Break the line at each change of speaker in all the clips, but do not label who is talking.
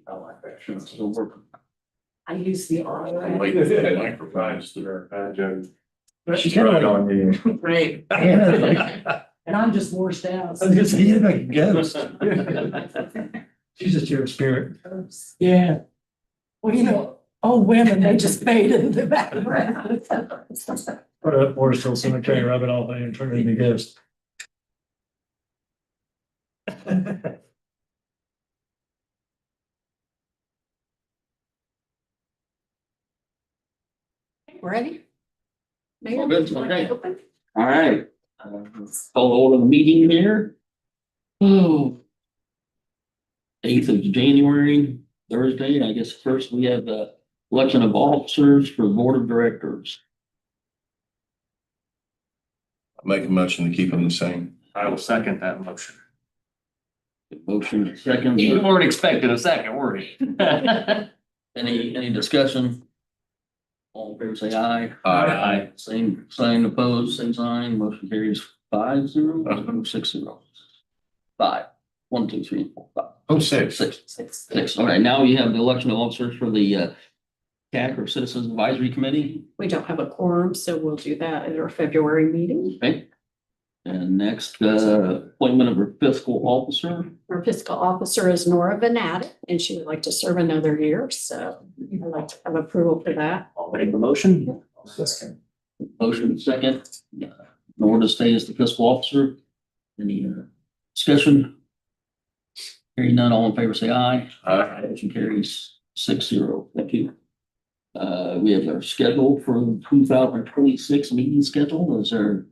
I like that.
So we're
I use the R.
Wait, the microphones there.
She's kind of like
on you.
Right.
Yeah.
And I'm just washed out.
I was gonna say, you're like a ghost. She's just your spirit.
Yeah. Well, you know, old women, they just fade into the background.
Put up Morrisville Cemetery, rub it all in and turn it into a ghost.
Ready? Mayor,
All good,
would you like to
okay.
open?
All right, call the order of the meeting here. Oh. 8th of January, Thursday, I guess first we have the election of officers for the board of directors.
Make a motion to keep them the same.
I will second that motion.
Motion second.
You weren't expecting a second, were you?
Any discussion? All in favor, say aye.
Aye.
Same sign opposed, same sign, motion carries 5-0, 6-0. 5, 1, 2, 3, 4, 5.
Oh, six.
6. All right, now you have the election of officers for the CAC or Citizens Advisory Committee.
We don't have a quorum, so we'll do that at our February meeting.
Okay. And next, appointment of our fiscal officer.
Our fiscal officer is Nora Venat, and she would like to serve another year, so I'd like to have approval for that.
I'll make the motion.
Motion second. Nor to stay as the fiscal officer. Any discussion? Hearing none, all in favor say aye.
Aye.
Motion carries 6-0. Thank you. We have our schedule for 2026 meeting schedule. Is there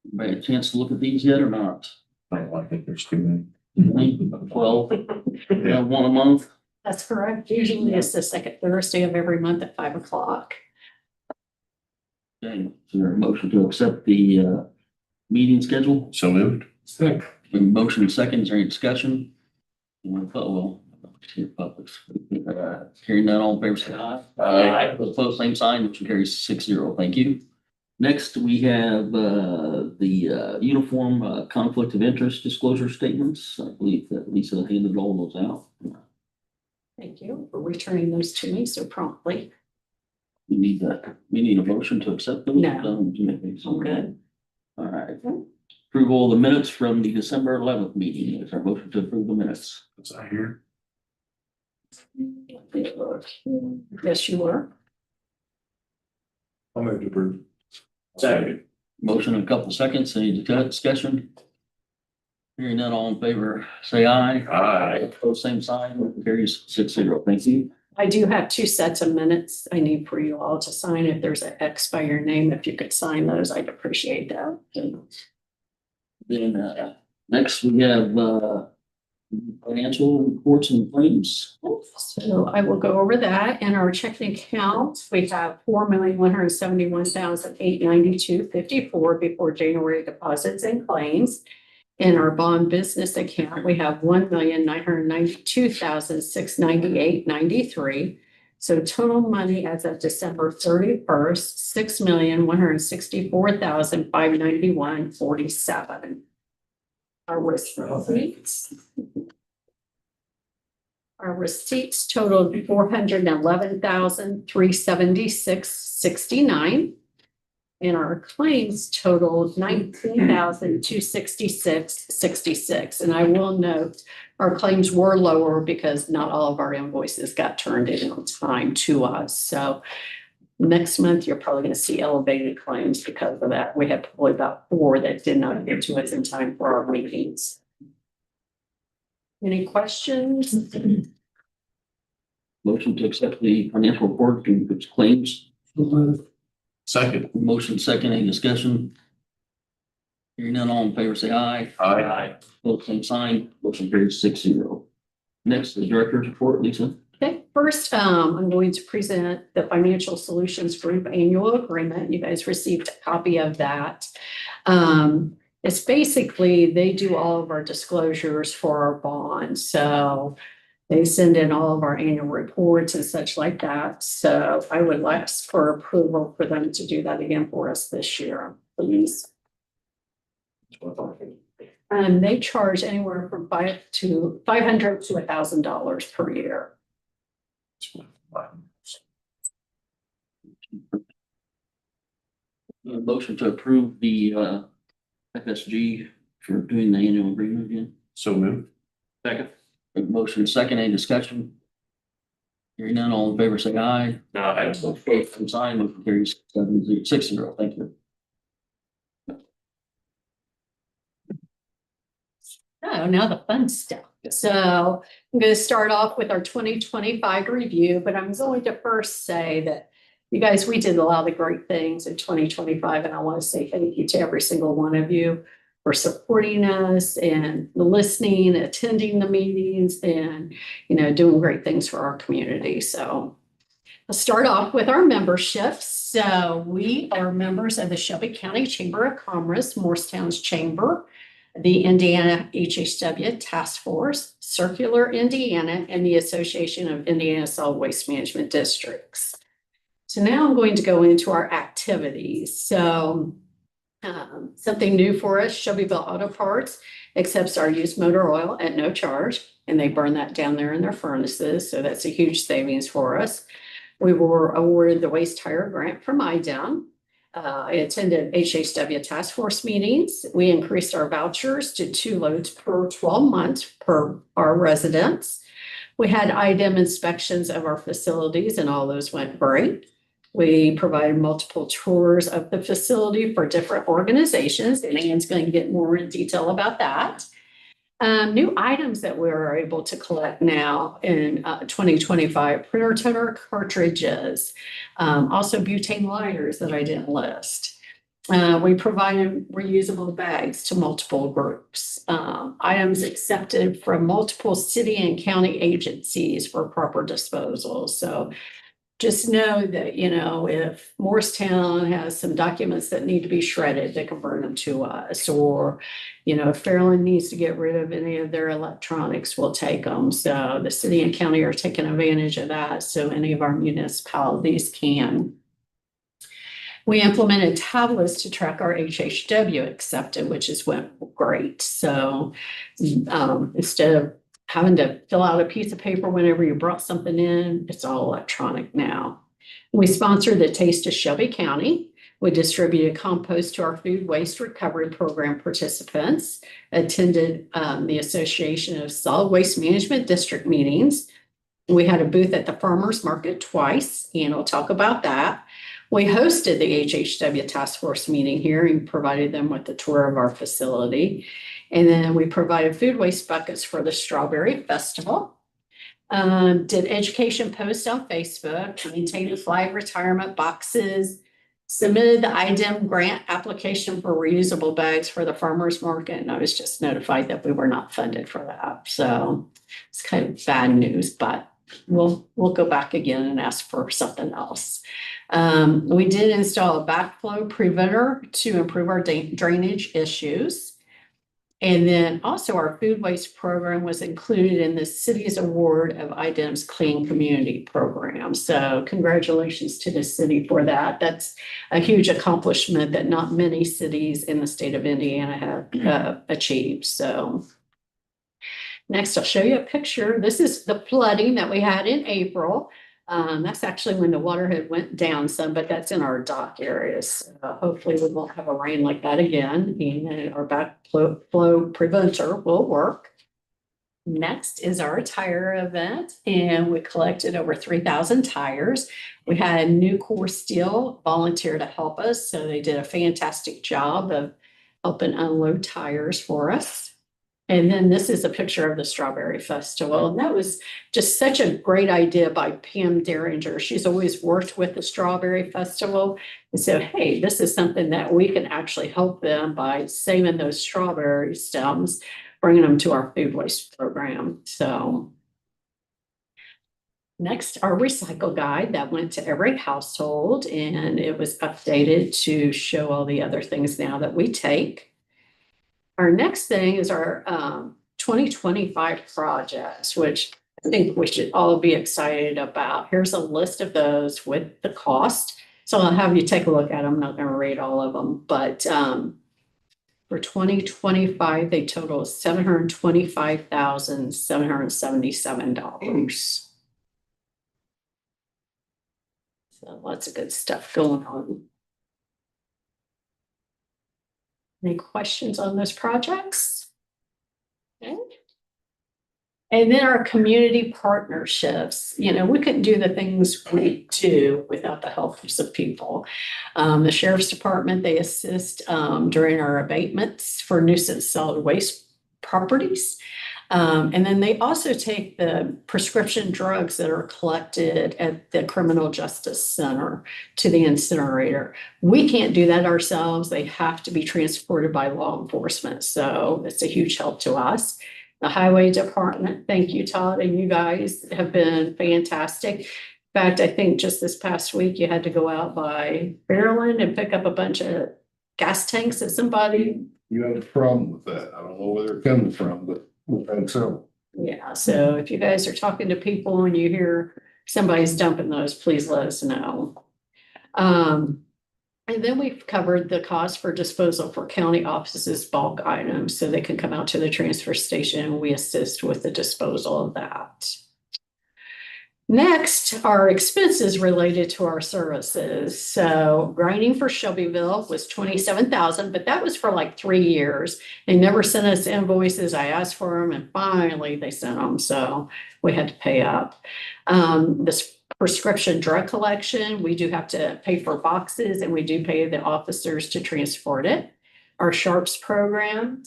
anybody a chance to look at these yet or not?
I think there's too many.
12, one a month.
That's correct. Usually it's the second Thursday of every month at 5 o'clock.
Okay, is there a motion to accept the meeting schedule?
So moved.
Motion second, is there any discussion? Well, hearing none, all in favor, say aye.
Aye.
Opposed, same sign, motion carries 6-0. Thank you. Next, we have the uniform conflict of interest disclosure statements. I believe that Lisa handed all those out.
Thank you for returning those to me so promptly.
We need a motion to accept those.
No.
I'm
good.
All right. Approval of the minutes from the December 11th meeting. Is there a motion to approve the minutes?
Was I here?
Yes, you were.
I'll move to approve.
Second.
Motion in a couple seconds. Any discussion? Hearing none, all in favor, say aye.
Aye.
Opposed, same sign. Motion carries 6-0. Thank you.
I do have 2 sets of minutes I need for you all to sign. If there's an X by your name, if you could sign those, I'd appreciate that.
Then next we have financial reports and claims.
So I will go over that. In our checking account, we have $4,171,892.54 before January deposits and claims. In our bond business account, we have $1,992,698.93. So total money as of December 31st, $6,164,591.47. Our receipts. Our receipts totaled $411,376.69. And our claims totaled $19,266.66. And I will note, our claims were lower because not all of our invoices got turned in on time to us. So next month, you're probably going to see elevated claims because of that. We had probably about 4 that did not get to us in time for our meetings. Any questions?
Motion to accept the financial report and its claims.
Second.
Motion second, any discussion? Hearing none, all in favor, say aye.
Aye.
Both same sign, motion carries 6-0. Next, the director's report, Lisa.
Okay, first, I'm going to present the Financial Solutions Group Annual Agreement. You guys received a copy of that. It's basically, they do all of our disclosures for our bonds. So they send in all of our annual reports and such like that. So I would like for approval for them to do that again for us this year, please. They charge anywhere from $500 to $1,000 per year.
Motion to approve the FSG for doing the annual agreement again.
So moved.
Second.
Motion second, any discussion? Hearing none, all in favor, say aye.
Aye.
Both from sign, motion carries 7-0. Thank you.
Oh, now the fun stuff. So I'm going to start off with our 2025 review, but I'm going to first say that you guys, we did a lot of great things in 2025, and I want to say thank you to every single one of you for supporting us and listening, attending the meetings, and, doing great things for our community. So I'll start off with our memberships. So we are members of the Shelby County Chamber of Commerce, Morristown's Chamber, the Indiana HHW Task Force, Circular Indiana, and the Association of Indiana Solid Waste Management Districts. So now I'm going to go into our activities. So something new for us, Shelbyville Auto Parts accepts our used motor oil at no charge, and they burn that down there in their furnaces. So that's a huge savings for us. We were awarded the waste tire grant from IDEM. I attended HHW task force meetings. We increased our vouchers to 2 loads per 12 months per our residents. We had IDEM inspections of our facilities, and all those went great. We provided multiple tours of the facility for different organizations, and Ann's going to get more in detail about that. New items that we were able to collect now in 2025, printer toner cartridges, also butane lighters that I didn't list. We provided reusable bags to multiple groups. Items accepted from multiple city and county agencies for proper disposal. So just know that, if Morristown has some documents that need to be shredded, they can bring them to us. Or, if Fairland needs to get rid of any of their electronics, we'll take them. So the city and county are taking advantage of that. So any of our municipalities can. We implemented tablets to track our HHW accepted, which went great. So instead of having to fill out a piece of paper whenever you brought something in, it's all electronic now. We sponsored the Taste of Shelby County. We distributed compost to our food waste recovery program participants, attended the Association of Solid Waste Management District meetings. We had a booth at the farmers market twice, and I'll talk about that. We hosted the HHW task force meeting here and provided them with a tour of our facility. And then we provided food waste buckets for the Strawberry Festival. Did education posts on Facebook, maintained flag retirement boxes, submitted the IDEM grant application for reusable bags for the farmers market. And I was just notified that we were not funded for that. So it's kind of bad news, but we'll go back again and ask for something else. We did install a backflow preventer to improve our drainage issues. And then also our food waste program was included in the city's award of IDEM's Clean Community Program. So congratulations to the city for that. That's a huge accomplishment that not many cities in the state of Indiana have achieved. So next, I'll show you a picture. This is the flooding that we had in April. That's actually when the water had went down some, but that's in our dock areas. Hopefully we won't have a rain like that again, and our backflow preventer will work. Next is our tire event, and we collected over 3,000 tires. We had Nucor Steel volunteer to help us, so they did a fantastic job of helping unload tires for us. And then this is a picture of the Strawberry Festival. And that was just such a great idea by Pam Derringer. She's always worked with the Strawberry Festival. And so, hey, this is something that we can actually help them by saving those strawberry stems, bringing them to our food waste program. So next, our recycle guide that went to every household, and it was updated to show all the other things now that we take. Our next thing is our 2025 projects, which I think we should all be excited about. Here's a list of those with the cost. So I'll have you take a look at them. I'm not going to read all of them, but For 2025, they total $725,777. So lots of good stuff going on. Any questions on those projects? Okay. And then our community partnerships, we couldn't do the things we do without the help of some people. The sheriff's department, they assist during our abatements for nuisance solid waste properties. And then they also take the prescription drugs that are collected at the Criminal Justice Center to the incinerator. We can't do that ourselves. They have to be transported by law enforcement. So it's a huge help to us. The highway department, thank you, Todd, and you guys have been fantastic. In fact, I think just this past week, you had to go out by Fairland and pick up a bunch of gas tanks that somebody.
You have a problem with that. I don't know where they're coming from, but we've had several.
Yeah, so if you guys are talking to people and you hear somebody's dumping those, please let us know. And then we've covered the cost for disposal for county offices bulk items, so they can come out to the transfer station and we assist with the disposal of that. Next, our expenses related to our services. So grinding for Shelbyville was $27,000, but that was for like 3 years. They never sent us invoices. I asked for them and finally they sent them. So we had to pay up. This prescription drug collection, we do have to pay for boxes and we do pay the officers to transport it. Our Sharps program.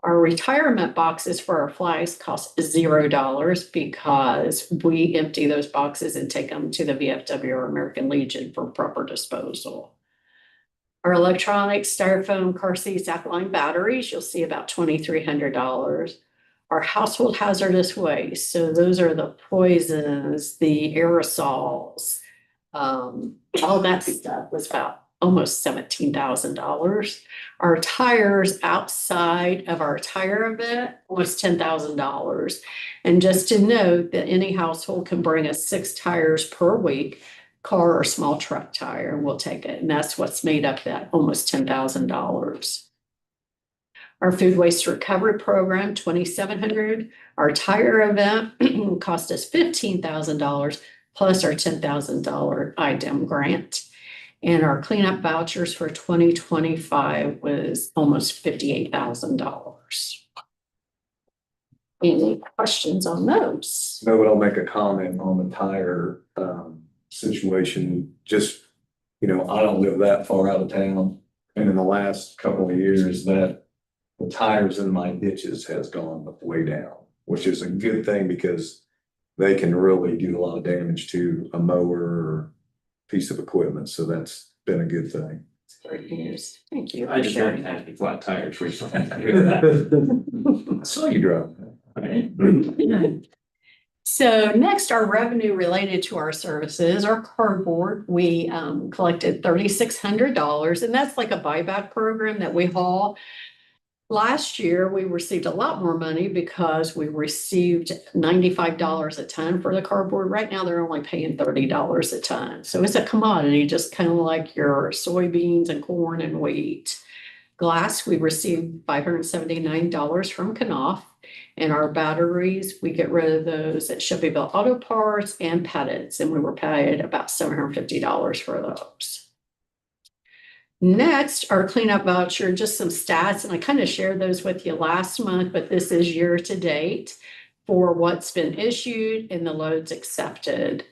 Our retirement boxes for our flags cost $0 because we empty those boxes and take them to the VFW or American Legion for proper disposal. Our electronic styrofoam car seats, alkaline batteries, you'll see about $2,300. Our household hazardous waste, so those are the poisons, the aerosols, all that stuff was about almost $17,000. Our tires outside of our tire event was $10,000. And just to note that any household can bring us 6 tires per week, car or small truck tire, and we'll take it. And that's what's made up that almost $10,000. Our food waste recovery program, $2,700. Our tire event cost us $15,000 plus our $10,000 IDEM grant. And our cleanup vouchers for 2025 was almost $58,000. Any questions on those?
No, but I'll make a comment on the tire situation. Just, I don't live that far out of town. And in the last couple of years, that the tires in my ditches has gone way down, which is a good thing because they can really do a lot of damage to a mower or piece of equipment. So that's been a good thing.
Great news. Thank you.
I just heard had to flat tires recently.
I saw you drive.
So next, our revenue related to our services, our cardboard, we collected $3,600, and that's like a buyback program that we haul. Last year, we received a lot more money because we received $95 a ton for the cardboard. Right now, they're only paying $30 a ton. So it's a commodity, just kind of like your soybeans and corn and wheat. Glass, we received $579 from Knauf. And our batteries, we get rid of those at Shelbyville Auto Parts and Pettit's, and we were paid about $750 for those. Next, our cleanup voucher, just some stats, and I kind of shared those with you last month, but this is year to date for what's been issued and the loads accepted.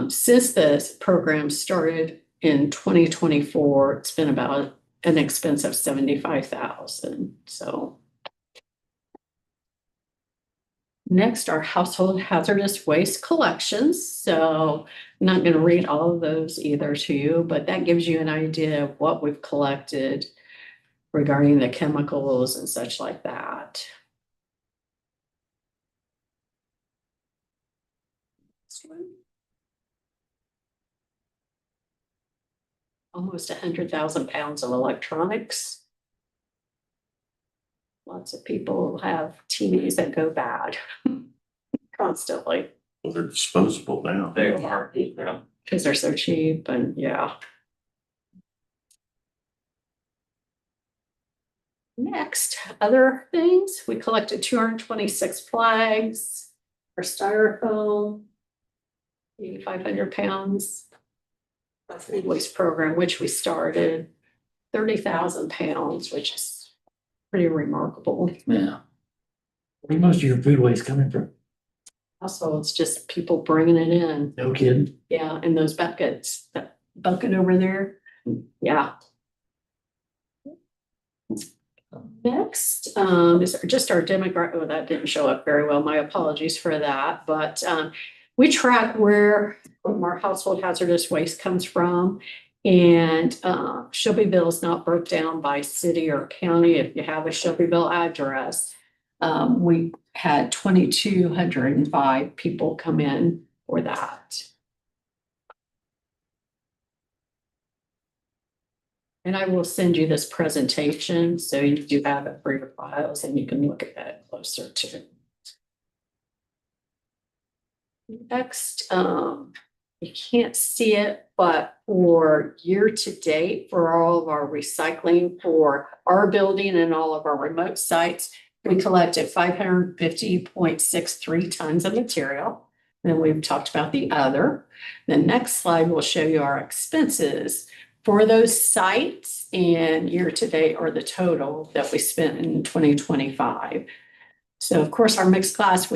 Since this program started in 2024, it's been about an expense of $75,000. So next, our household hazardous waste collections. So I'm not going to read all of those either to you, but that gives you an idea of what we've collected regarding the chemicals and such like that. Almost 100,000 pounds of electronics. Lots of people have TVs that go bad constantly.
Well, they're disposable now.
They are, yeah.
Because they're so cheap and yeah. Next, other things, we collected 226 flags for styrofoam. 8,500 pounds. That's the waste program, which we started. 30,000 pounds, which is pretty remarkable.
Yeah.
Where's most of your food waste coming from?
Also, it's just people bringing it in.
No kidding.
Yeah, in those buckets, that bucket over there. Yeah. Next, is just our demographic. Oh, that didn't show up very well. My apologies for that, but we track where our household hazardous waste comes from. And Shelbyville is not broke down by city or county. If you have a Shelbyville address, we had 2,205 people come in for that. And I will send you this presentation, so you do have it for your files and you can look at that closer too. Next, you can't see it, but for year to date, for all of our recycling for our building and all of our remote sites, we collected 550.63 tons of material. Then we've talked about the other. The next slide will show you our expenses for those sites and year to date, or the total that we spent in 2025. So of course, our mixed class,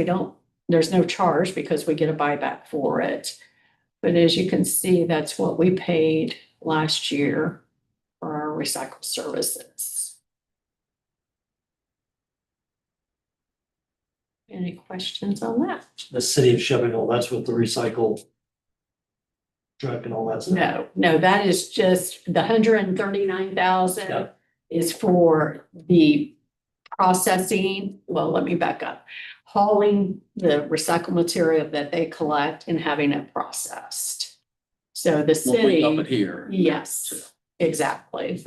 there's no charge because we get a buyback for it. But as you can see, that's what we paid last year for our recycle services. Any questions on that?
The city of Shelbyville, that's what the recycle truck and all that stuff.
No, that is just the 139,000
Yeah.
is for the processing. Well, let me back up. Hauling the recycled material that they collect and having it processed. So the
We'll bring
city.
up it here.
Yes, exactly.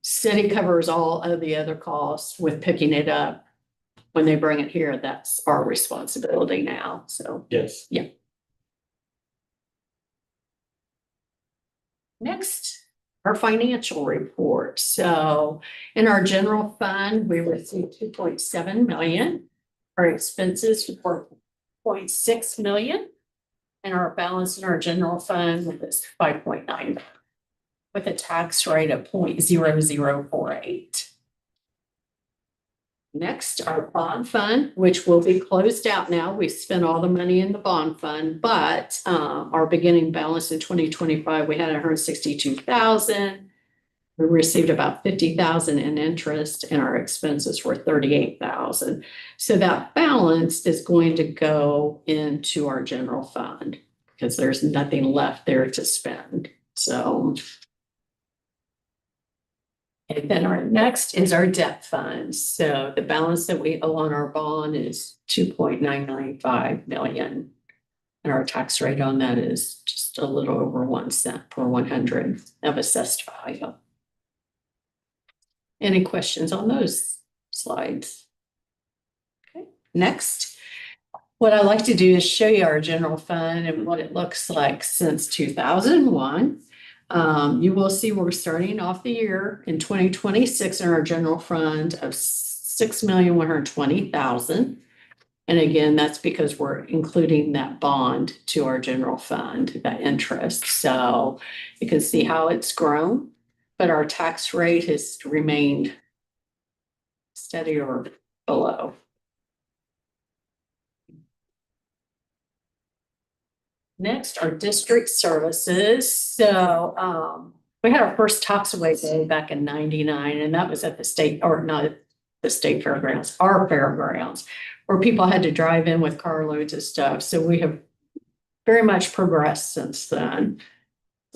City covers all of the other costs with picking it up. When they bring it here, that's our responsibility now, so.
Yes.
Next, our financial report. So in our general fund, we received 2.7 million. Our expenses were 0.6 million. And our balance in our general fund is 5.9 with a tax rate of 0.0048. Next, our bond fund, which will be closed out now. We spent all the money in the bond fund, but our beginning balance in 2025, we had 162,000. We received about 50,000 in interest and our expenses were 38,000. So that balance is going to go into our general fund because there's nothing left there to spend. So. And then our next is our debt fund. So the balance that we owe on our bond is 2.995 million. And our tax rate on that is just a little over 1 cent per 100 of assessed value. Any questions on those slides? Okay, next. What I like to do is show you our general fund and what it looks like since 2001. You will see we're starting off the year in 2026 in our general fund of 6,120,000. And again, that's because we're including that bond to our general fund, that interest. So you can see how it's grown, but our tax rate has remained steady or below. Next, our district services. So we had our first Toxaway Day back in '99, and that was at the state, or not the state fairgrounds, our fairgrounds, where people had to drive in with carloads of stuff. So we have very much progressed since then.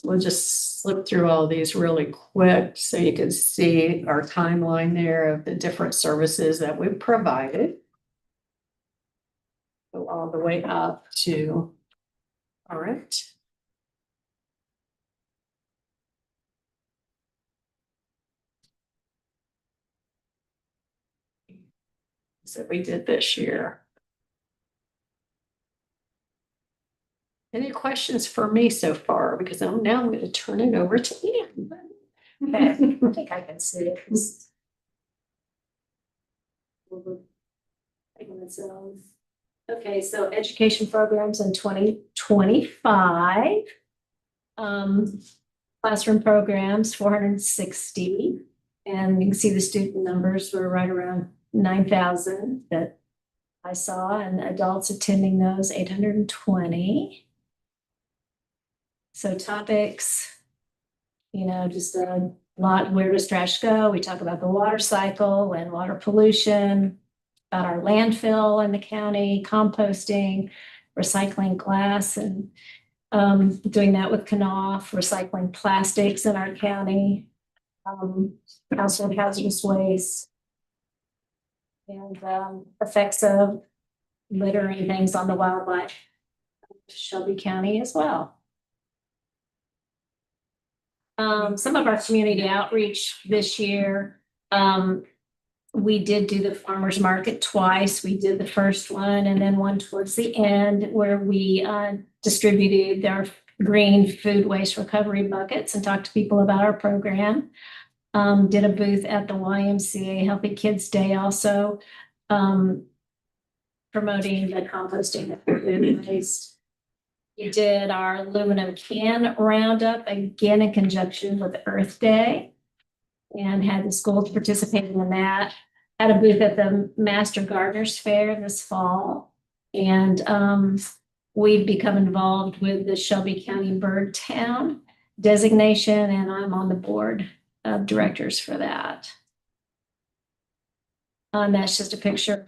We'll just slip through all these really quick so you can see our timeline there of the different services that we've provided. Go all the way up to. All right. So we did this year. Any questions for me so far? Because I'm going to turn it over to Ann.
Okay, I think I can see it. Okay, so education programs in 2025. Classroom programs, 460. And you can see the student numbers were right around 9,000 that I saw, and adults attending those, 820. So topics, just a lot, where does trash go? We talk about the water cycle and water pollution, about our landfill in the county, composting, recycling glass, and doing that with Knopf, recycling plastics in our county, household hazardous waste, and effects of littering things on the wildlife, Shelby County as well. Some of our community outreach this year, we did do the farmers market twice. We did the first one and then one towards the end where we distributed their green food waste recovery buckets and talked to people about our program. Did a booth at the YMCA Healthy Kids Day also, promoting the composting of food waste. We did our aluminum can roundup again in conjunction with Earth Day and had the schools participating in that. Had a booth at the Master Gardeners Fair this fall. And we've become involved with the Shelby County Bird Town designation, and I'm on the board of directors for that. And that's just a picture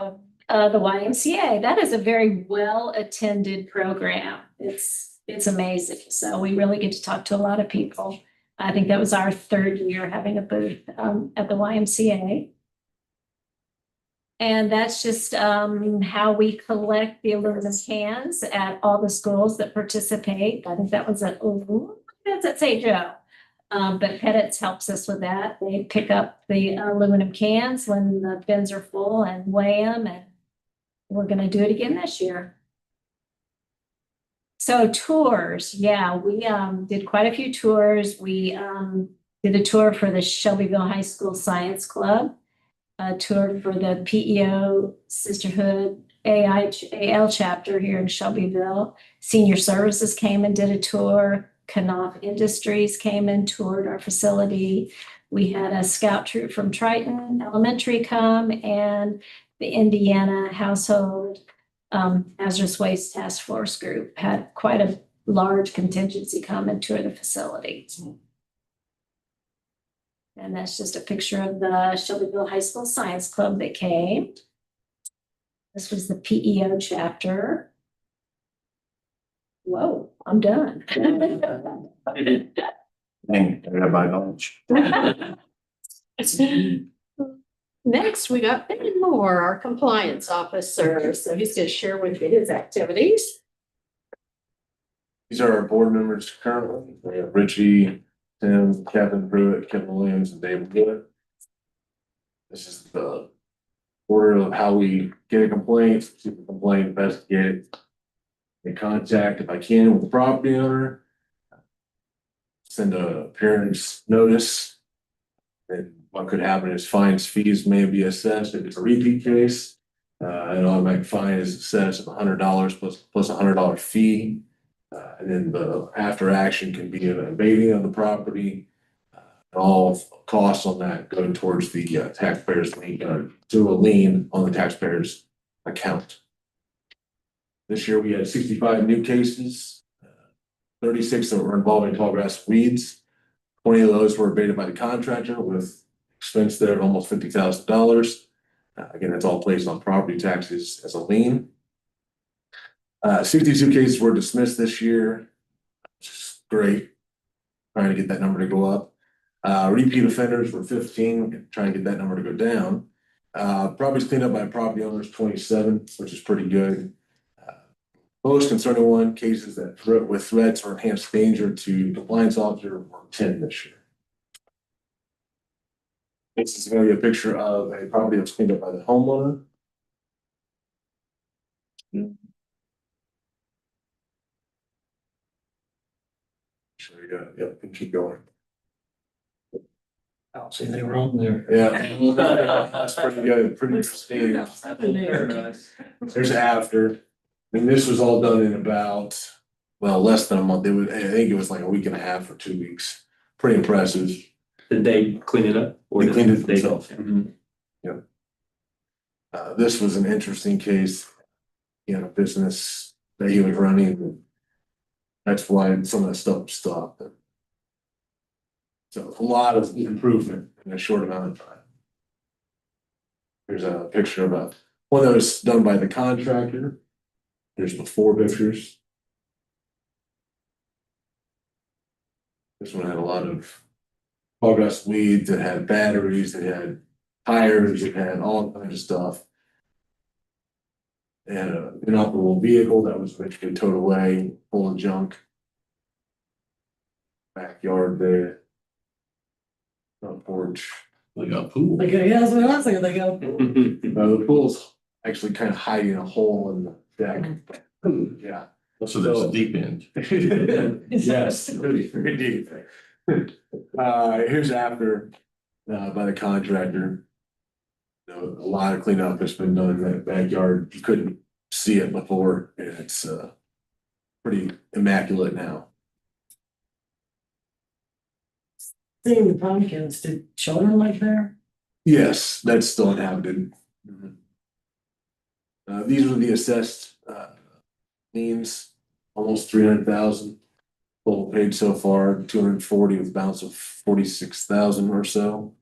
of the YMCA. That is a very well-attended program. It's amazing. So we really get to talk to a lot of people. I think that was our third year having a booth at the YMCA. And that's just how we collect the aluminum cans at all the schools that participate. I think that was that's at St. Joe. But Pettit's helps us with that. They pick up the aluminum cans when the bins are full and weigh them, and we're going to do it again this year. So tours, yeah, we did quite a few tours. We did a tour for the Shelbyville High School Science Club, a tour for the PEO Sisterhood AL chapter here in Shelbyville. Senior Services came and did a tour. Knopf Industries came and toured our facility. We had a scout troop from Triton Elementary come, and the Indiana Household Hazardous Waste Task Force group had quite a large contingency come and tour the facility. And that's just a picture of the Shelbyville High School Science Club that came. This was the PEO chapter. Whoa, I'm done.
Dang, I gotta buy lunch.
Next, we got Ben Moore, our compliance officer. So he's going to share with you his activities.
These are our board members currently. We have Richie, Tim, Kevin Pruitt, Kevin Williams, and David Wood. This is the order of how we get a complaint, see the complaint, investigate it. In contact, if I can, with the property owner. Send a appearance notice. And what could happen is fines, fees may be assessed if it's a repeat case. An automatic fine is assessed of $100 plus $100 fee. And then the after action can be an abating of the property. All costs on that go towards the taxpayers lien, to a lien on the taxpayers account. This year we had 65 new cases, 36 that were involving tall grass weeds. 20 of those were abated by the contractor with expense there of almost $50,000. Again, that's all placed on property taxes as a lien. 62 cases were dismissed this year, which is great. Trying to get that number to go up. Repeat offenders were 15, trying to get that number to go down. Properties cleaned up by property owners, 27, which is pretty good. Most concerning one, cases that with threats or enhanced danger to compliance officer were 10 this year. This is going to be a picture of a property that's cleaned up by the homeowner. Sure you go. Yep, and keep going.
I don't see anything wrong there.
Yeah. That's pretty good, pretty pristine. There's after, and this was all done in about, well, less than a month. It was, I think it was like a week and a half or 2 weeks. Pretty impressive.
Did they clean it up? Or
They
did
cleaned it
they-
themselves. Yep. This was an interesting case. He had a business that he was running. That's why some of that stuff stopped. So a lot of improvement in a short amount of time. Here's a picture of one that was done by the contractor. There's before pictures. This one had a lot of progress weeds, it had batteries, it had tires, it had all kinds of stuff. And an inoperable vehicle that was eventually towed away, full of junk. Backyard there. Front porch.
We got pool.
Okay, yeah, that's what I was thinking, they go.
The pool's actually kind of hiding a hole in the deck. Yeah.
So there's a deep end.
Yes, very deep. Here's after, by the contractor. You know, a lot of cleanup has been done in that backyard. You couldn't see it before, and it's, pretty immaculate now.
Seeing the pumpkins, did children live there?
Yes, that's still inhabited. These were the assessed, liens, almost 300,000. Total paid so far, 240 with a balance of 46,000 or so.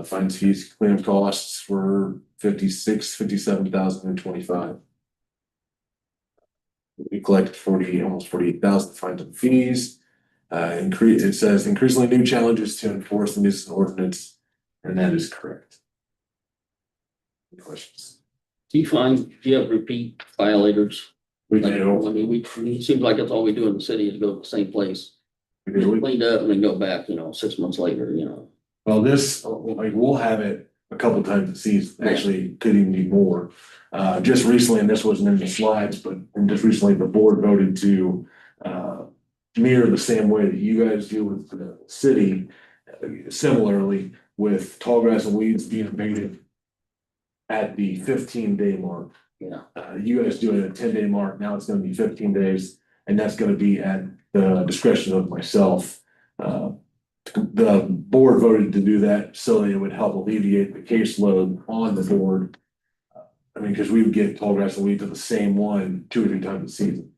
Fines, fees, cleanup costs were 57,025. We collected almost 48,000 fines and fees. It says increasingly new challenges to enforce the nuisance ordinance, and that is correct. Any questions?
Do you have repeat violators?
We
Like,
do.
I mean, it seems like that's all we do in the city is go to the same place.
We do.
Cleaned up and then go back, 6 months later,
Well, this, like, we'll have it a couple times a season, actually could even be more. Just recently, and this wasn't in the slides, but just recently, the board voted to mirror the same way that you guys do with the city. Similarly, with tall grass and weeds being abated at the 15-day mark.
Yeah.
You guys do it at a 10-day mark, now it's gonna be 15 days, and that's gonna be at the discretion of myself. The board voted to do that so that it would help alleviate the caseload on the board. I mean, because we would get tall grass and weeds to the same one 2 or 3 times a season.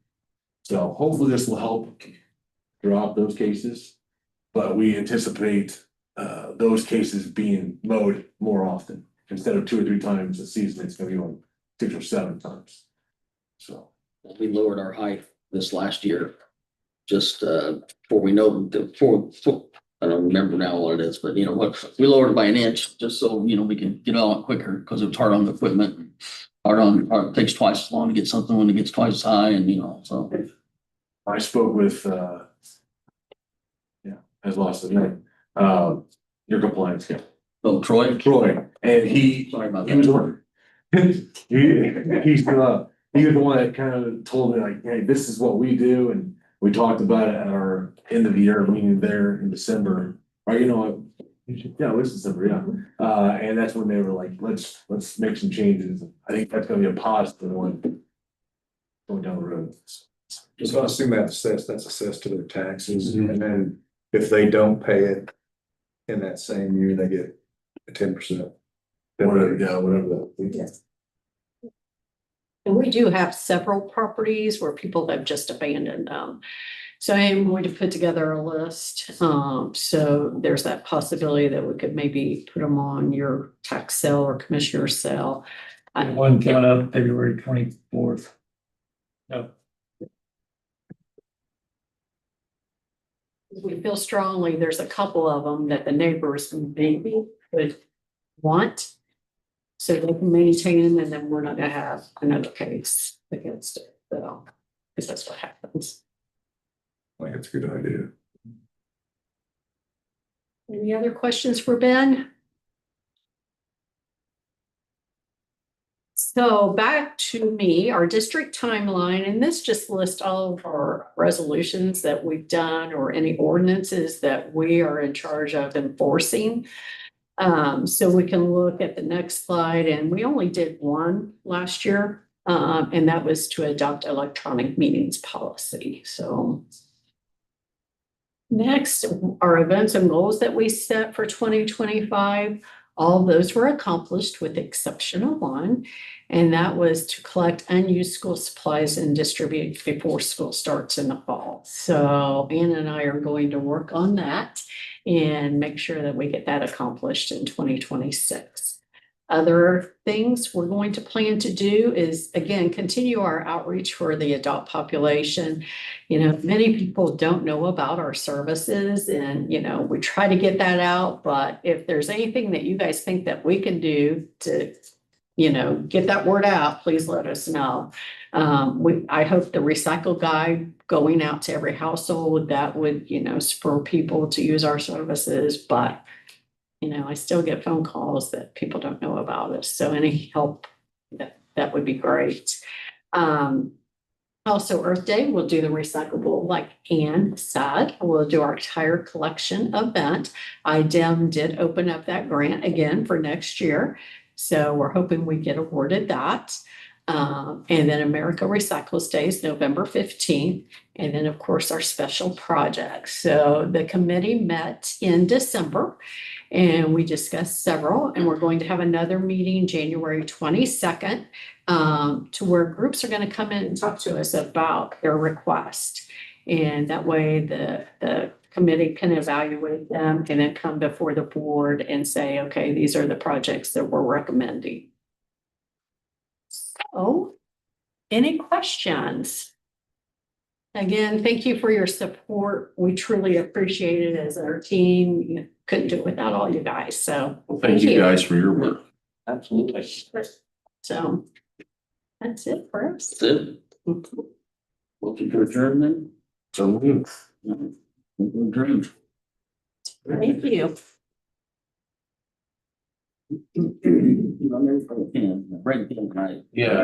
So hopefully this will help drop those cases, but we anticipate those cases being mowed more often. Instead of 2 or 3 times a season, it's gonna be like 6 or 7 times. So.
We lowered our height this last year. Just before we know, before I don't remember now what it is, but what, we lowered it by an inch just so, we can get on it quicker because it was hard on the equipment. It takes twice as long to get something when it gets twice as high and, so.
I spoke with, has lost his name, your compliance guy,
Oh, Troy?
Troy, and he
Sorry about
was
that.
one. He was the one that kind of told me like, hey, this is what we do, and we talked about it at our end of the year meeting there in December. Or yeah, it was December, yeah. And that's when they were like, let's make some changes. I think that's gonna be a positive one going down the road.
So I assume that's assessed to their taxes, and then if they don't pay it in that same year, they get a 10%.
Whatever that.
And we do have several properties where people have just abandoned them. So I am going to put together a list. So there's that possibility that we could maybe put them on your tax sale or commissioner's sale.
One coming up February 24th. No.
We feel strongly there's a couple of them that the neighbors maybe would want. So they can maintain, and then we're not gonna have another case against it, so, because that's what happens.
I think it's a good idea.
Any other questions for Ben? So back to me, our district timeline, and this just lists all of our resolutions that we've done or any ordinances that we are in charge of enforcing. So we can look at the next slide, and we only did one last year, and that was to adopt electronic meetings policy. So next, our events and goals that we set for 2025. All those were accomplished with the exception of one, and that was to collect unused school supplies and distribute before school starts in the fall. So Anna and I are going to work on that and make sure that we get that accomplished in 2026. Other things we're going to plan to do is, again, continue our outreach for the adult population. You know, many people don't know about our services and, you know, we try to get that out, but if there's anything that you guys think that we can do to, you know, get that word out, please let us know. I hope the recycle guide going out to every household, that would, you know, spur people to use our services, but you know, I still get phone calls that people don't know about us. So any help that would be great. Also Earth Day, we'll do the recyclable, like Ann said, we'll do our tire collection event. IDEM did open up that grant again for next year. So we're hoping we get awarded that. And then America Recycles Day is November 15th. And then of course our special projects. So the committee met in December and we discussed several, and we're going to have another meeting January 22nd to where groups are going to come in and talk to us about their request. And that way the committee can evaluate them and then come before the board and say, okay, these are the projects that we're recommending. So, any questions? Again, thank you for your support. We truly appreciate it as our team. You couldn't do it without all you guys, so.
Well, thank you guys for your work.
Absolutely.
So, that's it for us.
That's it. Looking to adjourn then?
So moved.
Adjourn.
Thank you.
I'm ready for the pen. Bring the pen, right?
Yeah.